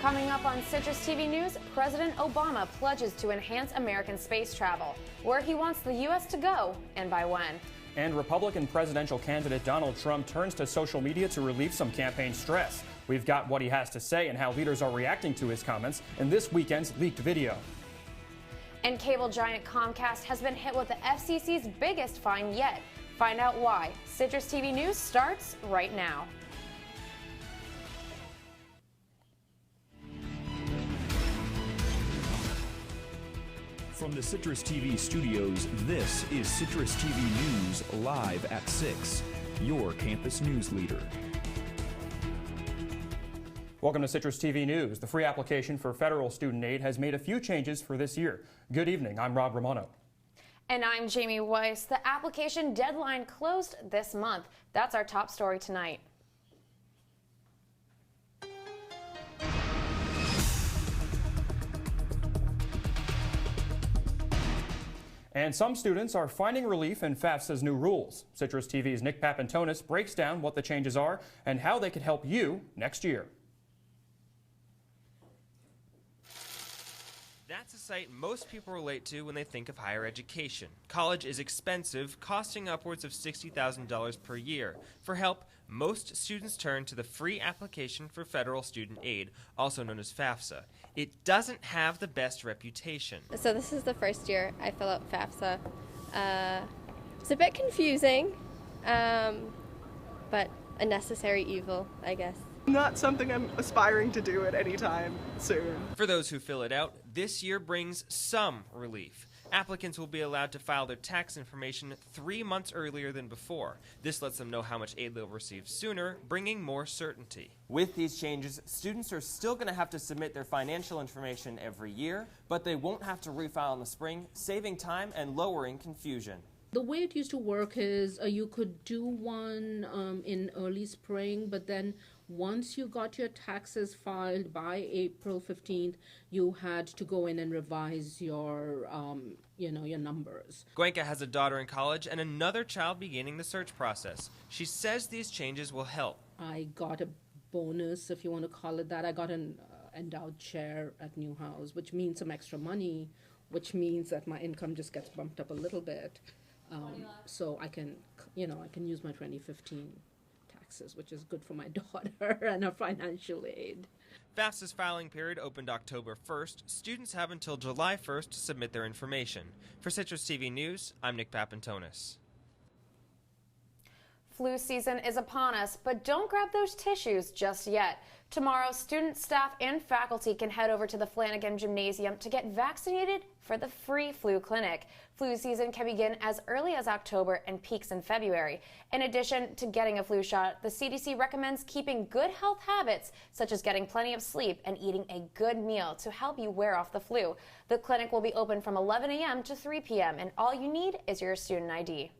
Coming up on Citrus TV News, President Obama pledges to enhance American space travel, where he wants the U.S. to go and by when. And Republican presidential candidate Donald Trump turns to social media to relieve some campaign stress. We've got what he has to say and how leaders are reacting to his comments in this weekend's leaked video. And cable giant Comcast has been hit with the FCC's biggest fine yet. Find out why. Citrus TV News starts right now. From the Citrus TV studios, this is Citrus TV News live at 6, your campus news leader. Welcome to Citrus TV News. The free application for federal student aid has made a few changes for this year. Good evening, I'm Rob Romano. And I'm Jamie Weiss. The application deadline closed this month. That's our top story tonight. And some students are finding relief in FAFSA's new rules. Citrus TV's Nick Papantonis breaks down what the changes are and how they could help you next year. That's a sight most people relate to when they think of higher education. College is expensive, costing upwards of $60,000 per year. For help, most students turn to the free application for federal student aid, also known as FAFSA. It doesn't have the best reputation. So this is the first year I fill out FAFSA. It's a bit confusing, but a necessary evil, I guess. Not something I'm aspiring to do at any time soon. For those who fill it out, this year brings some relief. Applicants will be allowed to file their tax information 3 months earlier than before. This lets them know how much aid they'll receive sooner, bringing more certainty. With these changes, students are still going to have to submit their financial information every year, but they won't have to refile in the spring, saving time and lowering confusion. The way it used to work is you could do one in early spring, but then once you got your taxes filed by April 15th, you had to go in and revise your, your numbers. Gwenka has a daughter in college and another child beginning the search process. She says these changes will help. I got a bonus, if you want to call it that. I got an endowed chair at Newhouse, which means some extra money, which means that my income just gets bumped up a little bit. So I can use my 2015 taxes, which is good for my daughter and her financial aid. FAFSA's filing period opened October 1st. Students have until July 1st to submit their information. For Citrus TV News, I'm Nick Papantonis. Flu season is upon us, but don't grab those tissues just yet. Tomorrow, students, staff, and faculty can head over to the Flanagan Gymnasium to get vaccinated for the free flu clinic. Flu season can begin as early as October and peaks in February. In addition to getting a flu shot, the CDC recommends keeping good health habits, such as getting plenty of sleep and eating a good meal to help you wear off the flu. The clinic will be open from 11 a.m. to 3 p.m., and all you need is your student ID.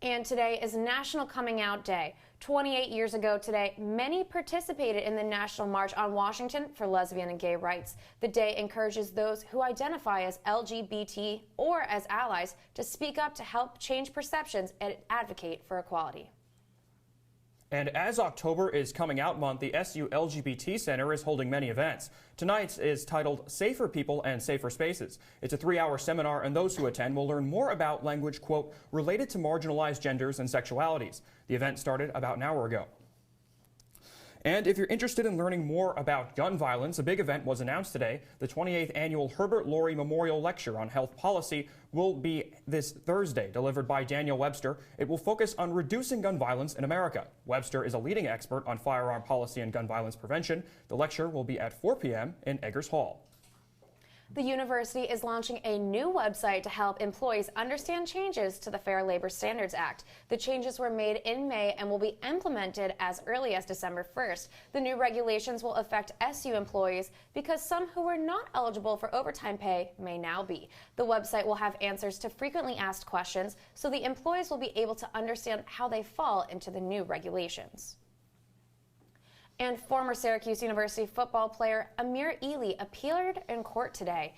And today is National Coming Out Day. 28 years ago today, many participated in the National March on Washington for lesbian and gay rights. The day encourages those who identify as LGBT or as allies to speak up to help change perceptions and advocate for equality. And as October is Coming Out Month, the SU LGBT Center is holding many events. Tonight's is titled Safer People and Safer Spaces. It's a 3-hour seminar, and those who attend will learn more about language, quote, related to marginalized genders and sexualities. The event started about an hour ago. And if you're interested in learning more about gun violence, a big event was announced today. The 28th annual Herbert Laurie Memorial Lecture on Health Policy will be this Thursday, delivered by Daniel Webster. It will focus on reducing gun violence in America. Webster is a leading expert on firearm policy and gun violence prevention. The lecture will be at 4 p.m. in Eggers Hall. The university is launching a new website to help employees understand changes to the Fair Labor Standards Act. The changes were made in May and will be implemented as early as December 1st. The new regulations will affect SU employees because some who were not eligible for overtime pay may now be. The website will have answers to frequently asked questions, so the employees will be able to understand how they fall into the new regulations. And former Syracuse University football player Amir Ely appeared in court today.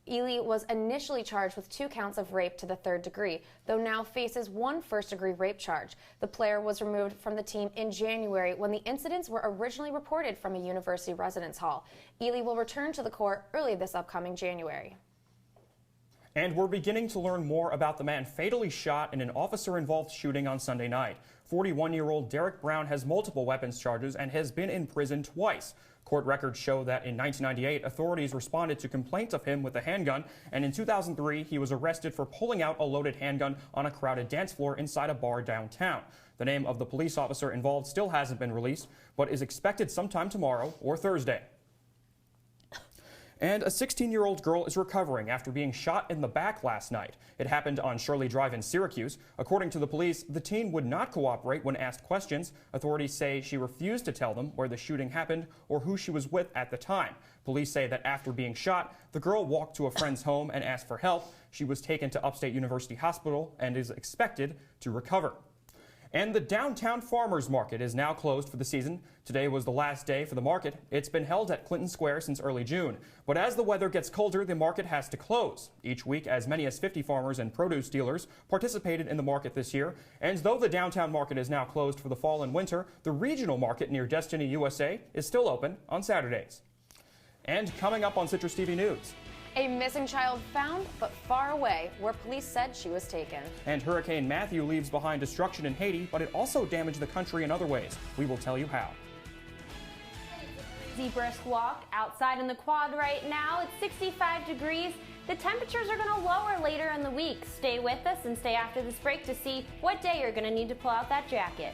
Ely was initially charged with 2 counts of rape to the 3rd degree, though now faces 1 first-degree rape charge. The player was removed from the team in January when the incidents were originally reported from a university residence hall. Ely will return to the court early this upcoming January. And we're beginning to learn more about the man fatally shot in an officer-involved shooting on Sunday night. 41-year-old Derek Brown has multiple weapons charges and has been in prison twice. Court records show that in 1998, authorities responded to complaints of him with a handgun, and in 2003, he was arrested for pulling out a loaded handgun on a crowded dance floor inside a bar downtown. The name of the police officer involved still hasn't been released, but is expected sometime tomorrow or Thursday. And a 16-year-old girl is recovering after being shot in the back last night. It happened on Shirley Drive in Syracuse. According to the police, the teen would not cooperate when asked questions. Authorities say she refused to tell them where the shooting happened or who she was with at the time. Police say that after being shot, the girl walked to a friend's home and asked for help. She was taken to Upstate University Hospital and is expected to recover. And the downtown farmers market is now closed for the season. Today was the last day for the market. It's been held at Clinton Square since early June. But as the weather gets colder, the market has to close. Each week, as many as 50 farmers and produce dealers participated in the market this year. And though the downtown market is now closed for the fall and winter, the regional market near Destiny, USA is still open on Saturdays. And coming up on Citrus TV News. A missing child found but far away, where police said she was taken. And Hurricane Matthew leaves behind destruction in Haiti, but it also damaged the country in other ways. We will tell you how. Easy brisk walk outside in the quad right now. It's 65 degrees. The temperatures are going to lower later in the week. Stay with us and stay after this break to see what day you're going to need to pull out that jacket.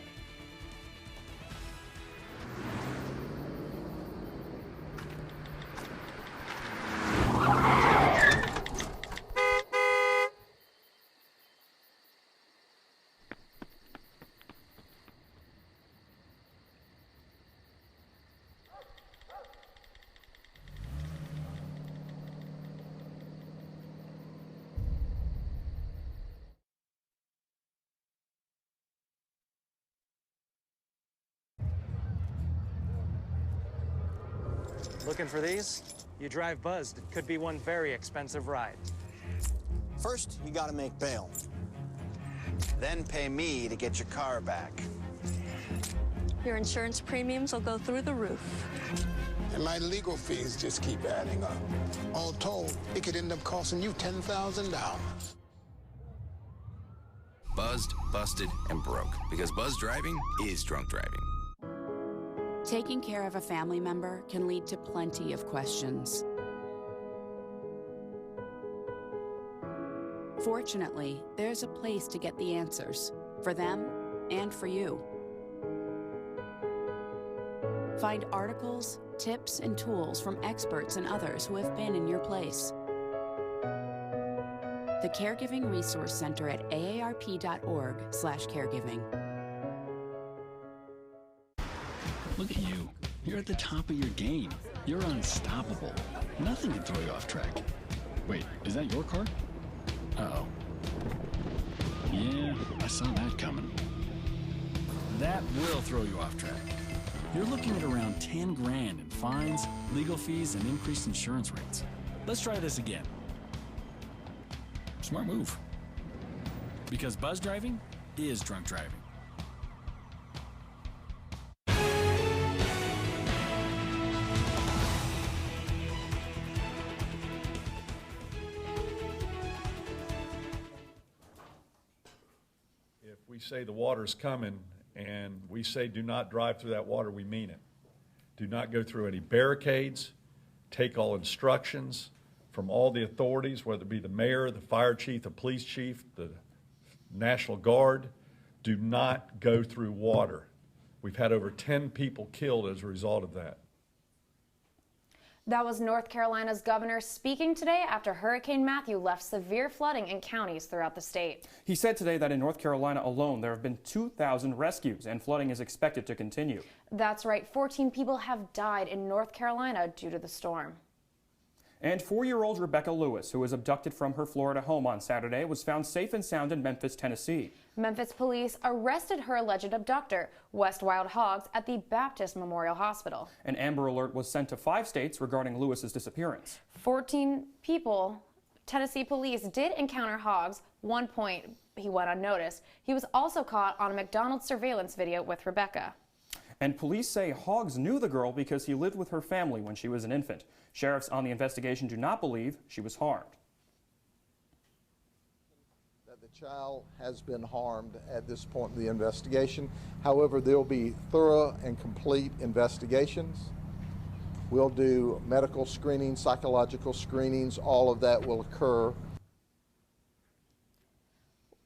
Looking for these? You drive Buzzed. It could be one very expensive ride. First, you gotta make bail. Then pay me to get your car back. Your insurance premiums will go through the roof. And my legal fees just keep adding up. All told, it could end up costing you $10,000. Buzzed, busted, and broke. Because buzz driving is drunk driving. Taking care of a family member can lead to plenty of questions. Fortunately, there's a place to get the answers, for them and for you. Find articles, tips, and tools from experts and others who have been in your place. The Caregiving Resource Center at aarp.org/caregiving. Look at you. You're at the top of your game. You're unstoppable. Nothing can throw you off track. Wait, is that your car? Uh-oh. Yeah, I saw that coming. That will throw you off track. You're looking at around 10 grand in fines, legal fees, and increased insurance rates. Let's try this again. Smart move. Because buzz driving is drunk driving. We say the water's coming, and we say do not drive through that water, we mean it. Do not go through any barricades. Take all instructions from all the authorities, whether it be the mayor, the fire chief, the police chief, the National Guard. Do not go through water. We've had over 10 people killed as a result of that. That was North Carolina's governor speaking today after Hurricane Matthew left severe flooding in counties throughout the state. He said today that in North Carolina alone, there have been 2,000 rescues, and flooding is expected to continue. That's right. 14 people have died in North Carolina due to the storm. And 4-year-old Rebecca Lewis, who was abducted from her Florida home on Saturday, was found safe and sound in Memphis, Tennessee. Memphis police arrested her alleged abductor, West Wild Hogs, at the Baptist Memorial Hospital. An Amber Alert was sent to 5 states regarding Lewis's disappearance. 14 people. Tennessee police did encounter Hogs. One point, he went unnoticed. He was also caught on a McDonald's surveillance video with Rebecca. And police say Hogs knew the girl because he lived with her family when she was an infant. Sheriffs on the investigation do not believe she was harmed. The child has been harmed at this point in the investigation. However, there will be thorough and complete investigations. We'll do medical screenings, psychological screenings, all of that will occur.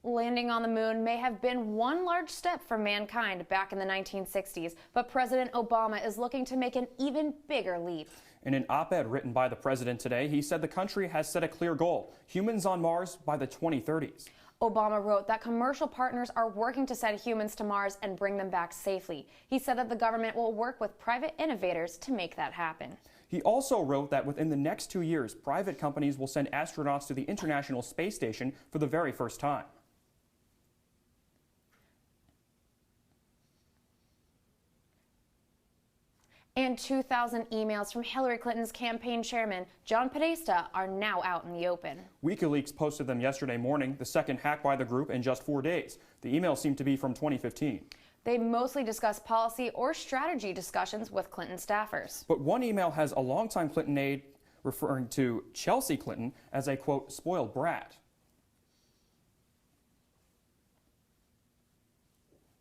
Landing on the moon may have been one large step for mankind back in the 1960s, but President Obama is looking to make an even bigger leap. In an op-ed written by the president today, he said the country has set a clear goal: humans on Mars by the 2030s. Obama wrote that commercial partners are working to send humans to Mars and bring them back safely. He said that the government will work with private innovators to make that happen. He also wrote that within the next 2 years, private companies will send astronauts to the International Space Station for the very first time. And 2,000 emails from Hillary Clinton's campaign chairman, John Podesta, are now out in the open. WikiLeaks posted them yesterday morning, the second hack by the group in just 4 days. The emails seem to be from 2015. They mostly discuss policy or strategy discussions with Clinton staffers. But one email has a longtime Clinton aide referring to Chelsea Clinton as a, quote, spoiled brat.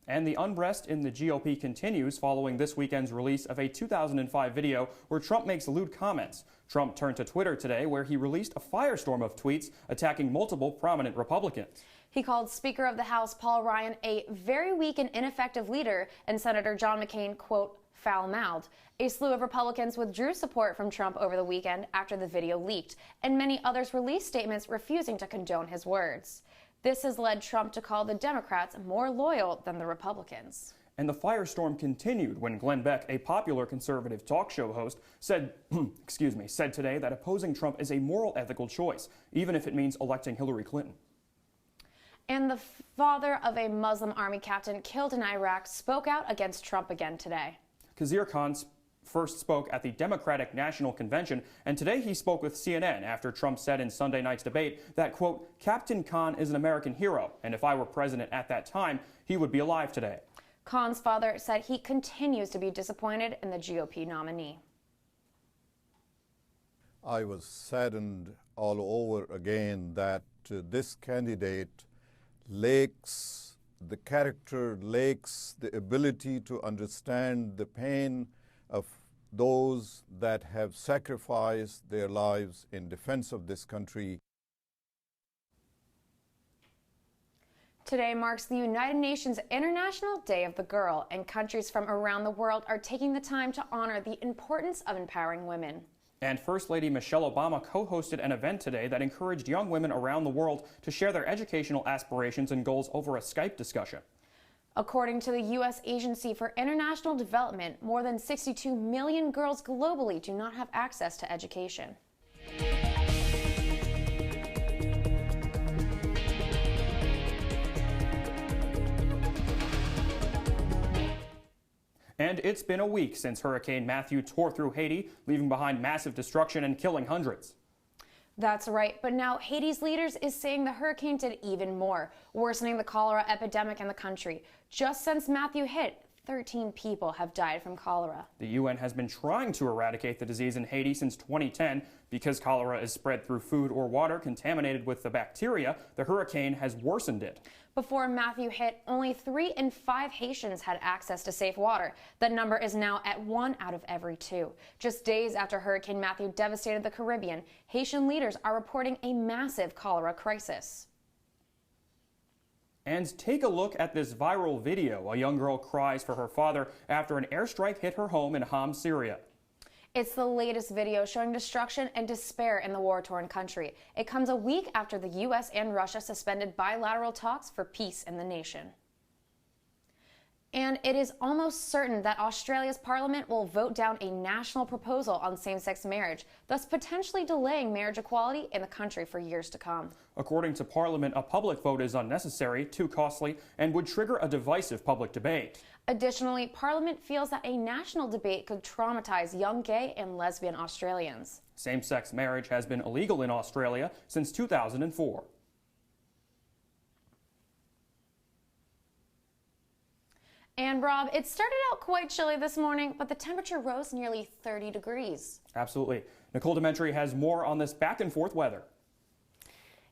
And the unrest in the GOP continues following this weekend's release of a 2005 video where Trump makes lewd comments. Trump turned to Twitter today, where he released a firestorm of tweets attacking multiple prominent Republicans. He called Speaker of the House Paul Ryan a very weak and ineffective leader, and Senator John McCain, quote, foul-mouthed. A slew of Republicans withdrew support from Trump over the weekend after the video leaked, and many others released statements refusing to condone his words. This has led Trump to call the Democrats more loyal than the Republicans. And the firestorm continued when Glenn Beck, a popular conservative talk show host, said today that opposing Trump is a moral, ethical choice, even if it means electing Hillary Clinton. And the father of a Muslim army captain killed in Iraq spoke out against Trump again today. Khizr Khan first spoke at the Democratic National Convention, and today he spoke with CNN after Trump said in Sunday night's debate that, quote, Captain Khan is an American hero, and if I were president at that time, he would be alive today. Khan's father said he continues to be disappointed in the GOP nominee. I was saddened all over again that this candidate lacks the character, lacks the ability to understand the pain of those that have sacrificed their lives in defense of this country. Today marks the United Nations International Day of the Girl, and countries from around the world are taking the time to honor the importance of empowering women. And First Lady Michelle Obama co-hosted an event today that encouraged young women around the world to share their educational aspirations and goals over a Skype discussion. According to the U.S. Agency for International Development, more than 62 million girls globally do not have access to education. And it's been a week since Hurricane Matthew tore through Haiti, leaving behind massive destruction and killing hundreds. That's right, but now Haiti's leaders is saying the hurricane did even more, worsening the cholera epidemic in the country. Just since Matthew hit, 13 people have died from cholera. The UN has been trying to eradicate the disease in Haiti since 2010. Because cholera is spread through food or water contaminated with the bacteria, the hurricane has worsened it. Before Matthew hit, only 3 in 5 Haitians had access to safe water. The number is now at 1 out of every 2. Just days after Hurricane Matthew devastated the Caribbean, Haitian leaders are reporting a massive cholera crisis. And take a look at this viral video. A young girl cries for her father after an airstrike hit her home in Homs, Syria. It's the latest video showing destruction and despair in the war-torn country. It comes a week after the U.S. and Russia suspended bilateral talks for peace in the nation. And it is almost certain that Australia's parliament will vote down a national proposal on same-sex marriage, thus potentially delaying marriage equality in the country for years to come. According to Parliament, a public vote is unnecessary, too costly, and would trigger a divisive public debate. Additionally, Parliament feels that a national debate could traumatize young gay and lesbian Australians. Same-sex marriage has been illegal in Australia since 2004. And Rob, it started out quite chilly this morning, but the temperature rose nearly 30 degrees. Absolutely. Nicole Dementri has more on this back and forth weather.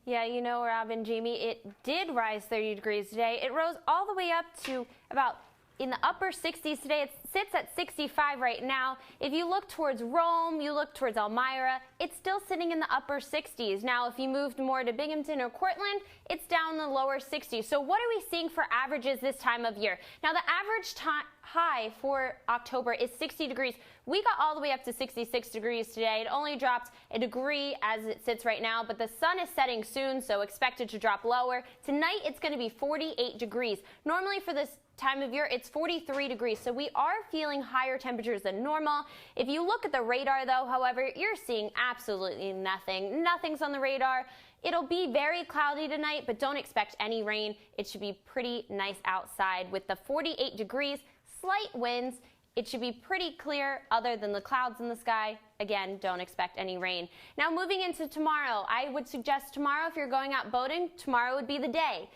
Yeah, you know, Rob and Jamie, it did rise 30 degrees today. It rose all the way up to about in the upper 60s today. It sits at 65 right now. If you look towards Rome, you look towards Elmira, it's still sitting in the upper 60s. Now, if you moved more to Binghamton or Cortland, it's down in the lower 60s. So what are we seeing for averages this time of year? Now, the average high for October is 60 degrees. We got all the way up to 66 degrees today. It only dropped a degree as it sits right now, but the sun is setting soon, so expected to drop lower. Tonight, it's going to be 48 degrees. Normally for this time of year, it's 43 degrees, so we are feeling higher temperatures than normal. If you look at the radar, though, however, you're seeing absolutely nothing. Nothing's on the radar. It'll be very cloudy tonight, but don't expect any rain. It should be pretty nice outside with the 48 degrees, slight winds. It should be pretty clear other than the clouds in the sky. Again, don't expect any rain. Now, moving into tomorrow, I would suggest tomorrow, if you're going out boating, tomorrow would be the day.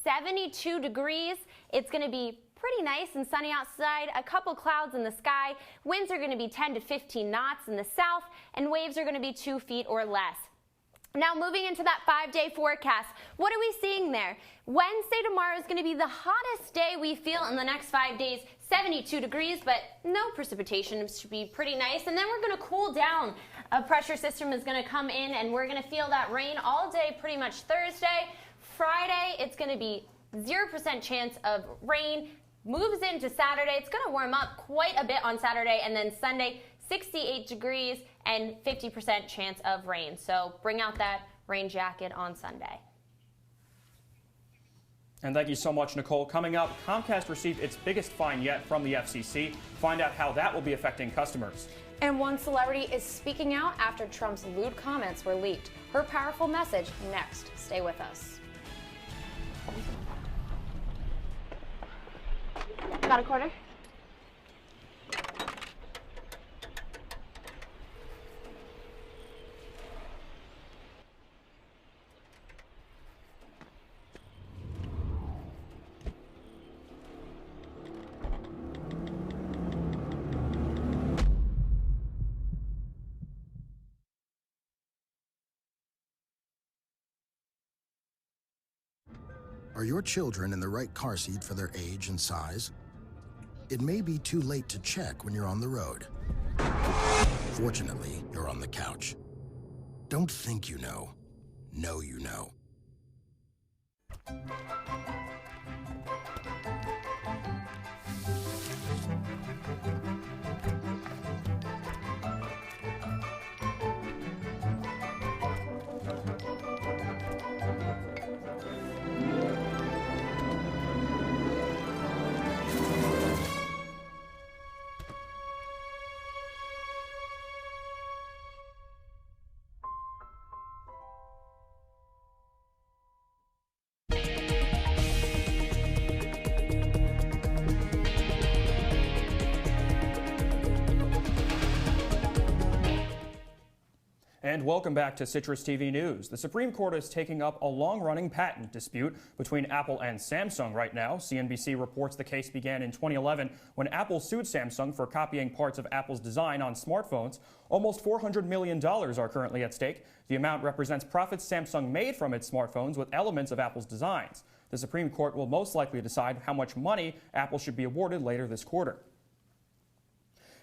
72 degrees. It's going to be pretty nice and sunny outside. A couple clouds in the sky. Winds are going to be 10 to 15 knots in the south, and waves are going to be 2 feet or less. Now, moving into that 5-day forecast, what are we seeing there? Wednesday tomorrow is going to be the hottest day we feel in the next 5 days, 72 degrees, but no precipitation. It should be pretty nice. And then we're going to cool down. A pressure system is going to come in, and we're going to feel that rain all day pretty much Thursday. Friday, it's going to be 0% chance of rain. Moves into Saturday. It's going to warm up quite a bit on Saturday, and then Sunday, 68 degrees and 50% chance of rain. So bring out that rain jacket on Sunday. And thank you so much, Nicole. Coming up, Comcast received its biggest fine yet from the FCC. Find out how that will be affecting customers. And one celebrity is speaking out after Trump's lewd comments were leaked. Her powerful message next. Stay with us. Got a quarter? Are your children in the right car seat for their age and size? It may be too late to check when you're on the road. Fortunately, you're on the couch. Don't think you know. Know you know. And welcome back to Citrus TV News. The Supreme Court is taking up a long-running patent dispute between Apple and Samsung right now. CNBC reports the case began in 2011 when Apple sued Samsung for copying parts of Apple's design on smartphones. Almost $400 million are currently at stake. The amount represents profits Samsung made from its smartphones with elements of Apple's designs. The Supreme Court will most likely decide how much money Apple should be awarded later this quarter.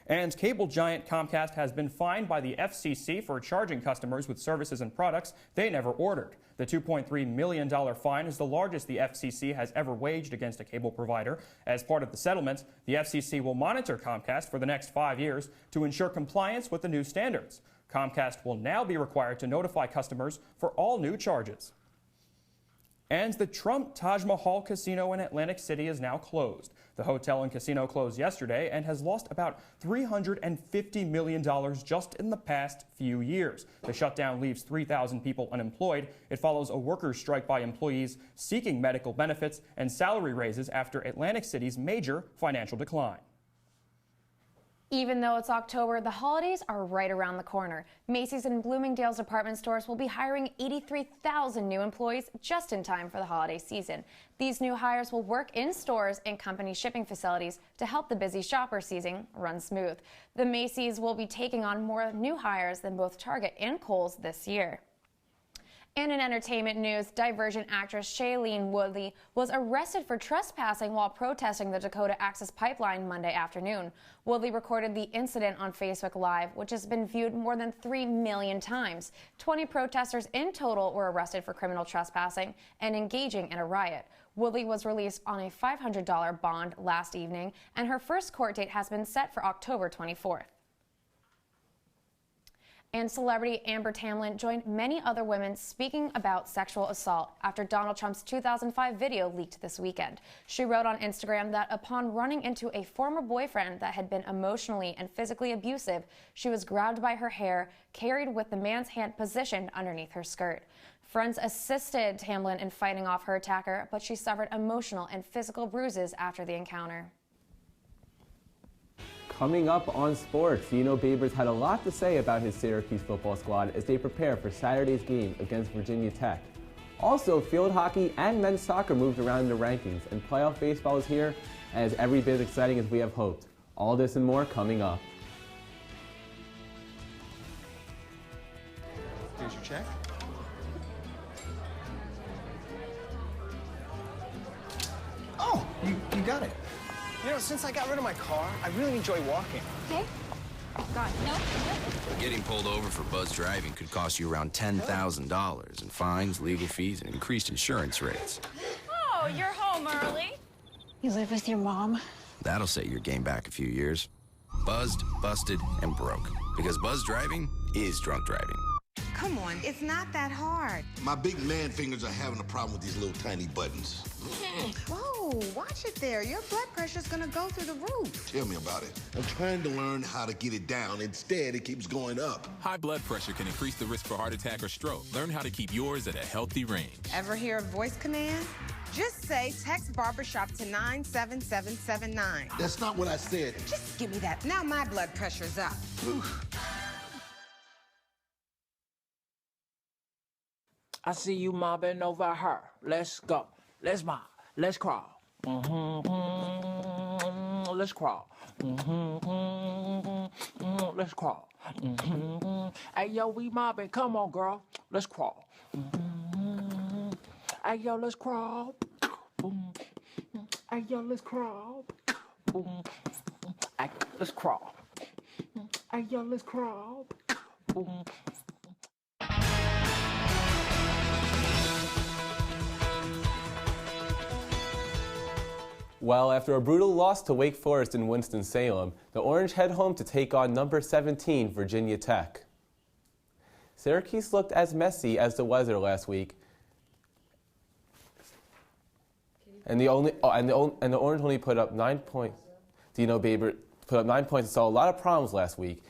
And cable giant Comcast has been fined by the FCC for charging customers with services and products they never ordered. The $2.3 million fine is the largest the FCC has ever waged against a cable provider. As part of the settlement, the FCC will monitor Comcast for the next 5 years to ensure compliance with the new standards. Comcast will now be required to notify customers for all new charges. And the Trump Taj Mahal Casino in Atlantic City is now closed. The hotel and casino closed yesterday and has lost about $350 million just in the past few years. The shutdown leaves 3,000 people unemployed. It follows a workers' strike by employees seeking medical benefits and salary raises after Atlantic City's major financial decline. Even though it's October, the holidays are right around the corner. Macy's and Bloomingdale's department stores will be hiring 83,000 new employees just in time for the holiday season. These new hires will work in stores and company shipping facilities to help the busy shopper season run smooth. The Macy's will be taking on more new hires than both Target and Kohl's this year. And in entertainment news, Divergent actress Shailene Woodley was arrested for trespassing while protesting the Dakota Access Pipeline Monday afternoon. Woodley recorded the incident on Facebook Live, which has been viewed more than 3 million times. 20 protesters in total were arrested for criminal trespassing and engaging in a riot. Woodley was released on a $500 bond last evening, and her first court date has been set for October 24th. And celebrity Amber Tamblyn joined many other women speaking about sexual assault after Donald Trump's 2005 video leaked this weekend. She wrote on Instagram that upon running into a former boyfriend that had been emotionally and physically abusive, she was grabbed by her hair, carried with the man's hand positioned underneath her skirt. Friends assisted Tamblyn in fighting off her attacker, but she suffered emotional and physical bruises after the encounter. Coming up on sports, Dino Babers had a lot to say about his Syracuse football squad as they prepare for Saturday's game against Virginia Tech. Also, field hockey and men's soccer moved around in the rankings, and playoff baseball is here and is every bit as exciting as we have hoped. All this and more coming up. Here's your check. Oh, you got it. You know, since I got rid of my car, I really enjoy walking. Okay. God, no. Getting pulled over for buzz driving could cost you around $10,000 in fines, legal fees, and increased insurance rates. Oh, you're home early. You live with your mom? That'll set your game back a few years. Buzzed, busted, and broke. Because buzz driving is drunk driving. Come on, it's not that hard. My big man fingers are having a problem with these little tiny buttons. Whoa, watch it there. Your blood pressure's gonna go through the roof. Tell me about it. I'm trying to learn how to get it down. Instead, it keeps going up. High blood pressure can increase the risk for heart attack or stroke. Learn how to keep yours at a healthy range. Ever hear a voice command? Just say text barbershop to 97779. That's not what I said. Just give me that. Now my blood pressure's up. I see you mobbing over her. Let's go. Let's mob. Let's crawl. Let's crawl. Let's crawl. Hey, yo, we mobbing. Come on, girl. Let's crawl. Hey, yo, let's crawl. Hey, yo, let's crawl. Hey, let's crawl. Hey, yo, let's crawl. Well, after a brutal loss to Wake Forest in Winston-Salem, the Orange head home to take on number 17 Virginia Tech. Syracuse looked as messy as the weather last week, and the Orange only put up 9 points. Dino Babers put up 9 points and saw a lot of problems last week,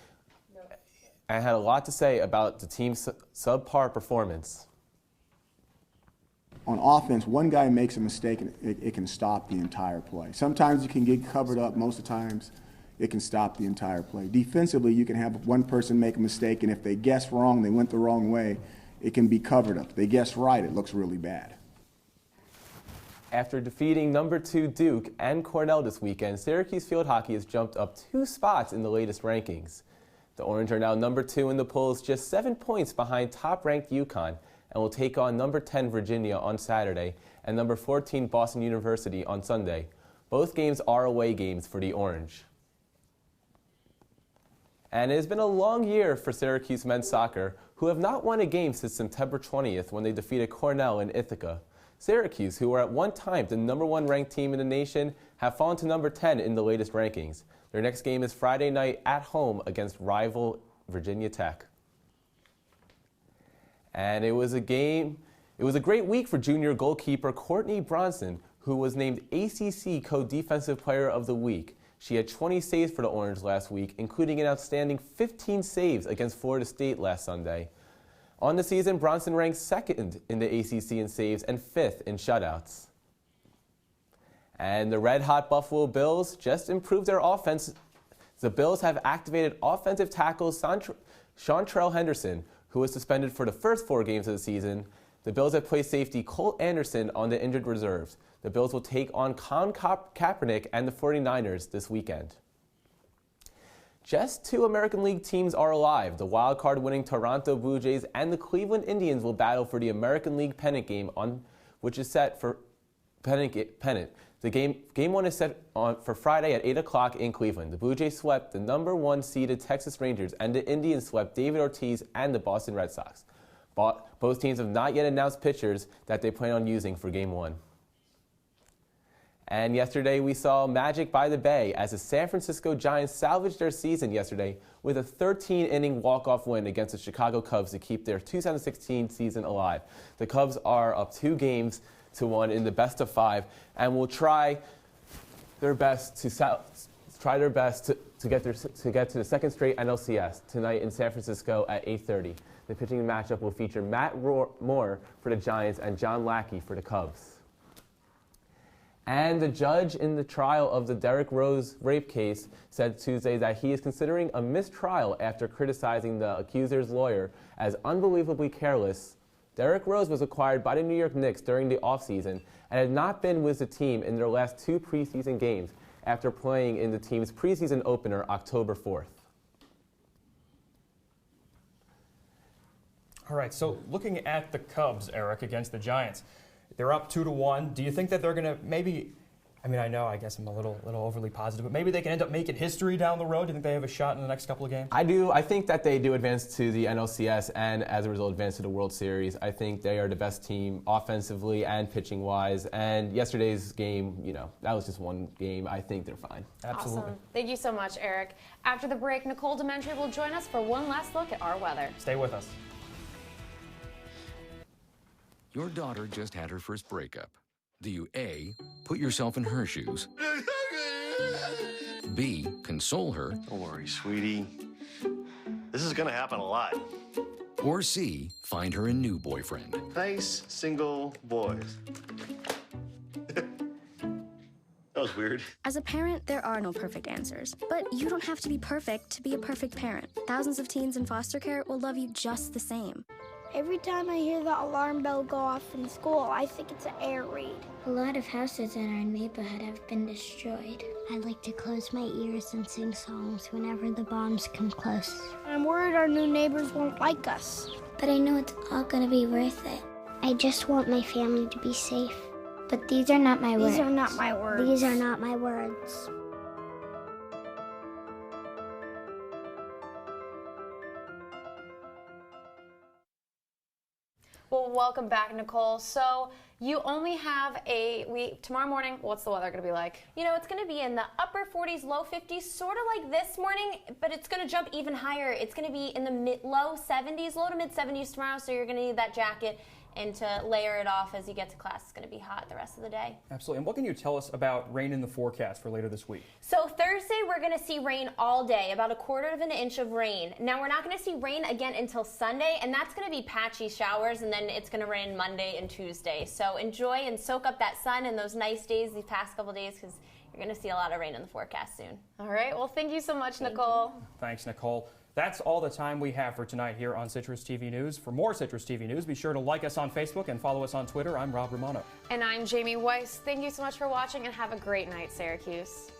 and had a lot to say about the team's subpar performance. On offense, one guy makes a mistake and it can stop the entire play. Sometimes you can get covered up. Most of the times, it can stop the entire play. Defensively, you can have one person make a mistake, and if they guess wrong, they went the wrong way, it can be covered up. If they guess right, it looks really bad. After defeating number 2 Duke and Cornell this weekend, Syracuse field hockey has jumped up 2 spots in the latest rankings. The Orange are now number 2 in the polls, just 7 points behind top-ranked UConn, and will take on number 10 Virginia on Saturday and number 14 Boston University on Sunday. Both games are away games for the Orange. And it has been a long year for Syracuse men's soccer, who have not won a game since September 20th when they defeated Cornell in Ithaca. Syracuse, who were at one time the number 1 ranked team in the nation, have fallen to number 10 in the latest rankings. Their next game is Friday night at home against rival Virginia Tech. And it was It was a great week for junior goalkeeper Courtney Bronson, who was named ACC Co-Defensive Player of the Week. She had 20 saves for the Orange last week, including an outstanding 15 saves against Florida State last Sunday. On the season, Bronson ranks second in the ACC in saves and fifth in shutouts. And the red-hot Buffalo Bills just improved their offense. The Bills have activated offensive tackle Seantrell Henderson, who was suspended for the first 4 games of the season. The Bills have placed safety Colt Anderson on the injured reserves. The Bills will take on Colin Kaepernick and the 49ers this weekend. Just 2 American League teams are alive. The wild-card-winning Toronto Blue Jays and the Cleveland Indians will battle for the American League pennant game, which is set for pennant. The game 1 is set for Friday at 8 o'clock in Cleveland. The Blue Jays swept the number 1 seeded Texas Rangers, and the Indians swept David Ortiz and the Boston Red Sox. Both teams have not yet announced pitchers that they plan on using for Game 1. And yesterday we saw magic by the Bay as the San Francisco Giants salvaged their season yesterday with a 13-inning walk-off win against the Chicago Cubs to keep their 2016 season alive. The Cubs are up 2-1 in the best of 5 and will try their best to get to the second straight NLCS tonight in San Francisco at 8:30. The pitching matchup will feature Matt Moore for the Giants and John Lackey for the Cubs. And the judge in the trial of the Derrick Rose rape case said Tuesday that he is considering a mistrial after criticizing the accuser's lawyer as unbelievably careless. Derrick Rose was acquired by the New York Knicks during the offseason and had not been with the team in their last 2 preseason games after playing in the team's preseason opener October 4th. All right, so looking at the Cubs, Eric, against the Giants, they're up 2-1. Do you think that they're going to maybe, I guess I'm a little overly positive, but maybe they can end up making history down the road? Do you think they have a shot in the next couple of games? I do. I think that they do advance to the NLCS and, as a result, advance to the World Series. I think they are the best team offensively and pitching-wise. And yesterday's game, that was just one game. I think they're fine. Absolutely. Awesome. Thank you so much, Eric. After the break, Nicole Dementri will join us for one last look at our weather. Stay with us. Your daughter just had her first breakup. Do you A, put yourself in her shoes? B, console her? Don't worry, sweetie. This is gonna happen a lot. Or C, find her a new boyfriend? Nice, single boys. That was weird. As a parent, there are no perfect answers. But you don't have to be perfect to be a perfect parent. Thousands of teens in foster care will love you just the same. Every time I hear the alarm bell go off in school, I think it's an air raid. A lot of houses in our neighborhood have been destroyed. I like to close my ears and sing songs whenever the bombs come close. I'm worried our new neighbors won't like us. But I know it's all gonna be worth it. I just want my family to be safe. But these are not my words. These are not my words. These are not my words. Well, welcome back, Nicole. So you only have tomorrow morning, what's the weather going to be like? It's going to be in the upper 40s, low 50s, sort of like this morning, but it's going to jump even higher. It's going to be in the low 70s, low to mid 70s tomorrow, so you're going to need that jacket and to layer it off as you get to class. It's going to be hot the rest of the day. Absolutely. And what can you tell us about rain in the forecast for later this week? So Thursday, we're going to see rain all day, about 1/4 of an inch of rain. Now, we're not going to see rain again until Sunday, and that's going to be patchy showers, and then it's going to rain Monday and Tuesday. So enjoy and soak up that sun and those nice days these past couple days, because you're going to see a lot of rain in the forecast soon. All right. Well, thank you so much, Nicole. Thanks, Nicole. That's all the time we have for tonight here on Citrus TV News. For more Citrus TV News, be sure to like us on Facebook and follow us on Twitter. I'm Rob Romano. And I'm Jamie Weiss. Thank you so much for watching, and have a great night, Syracuse.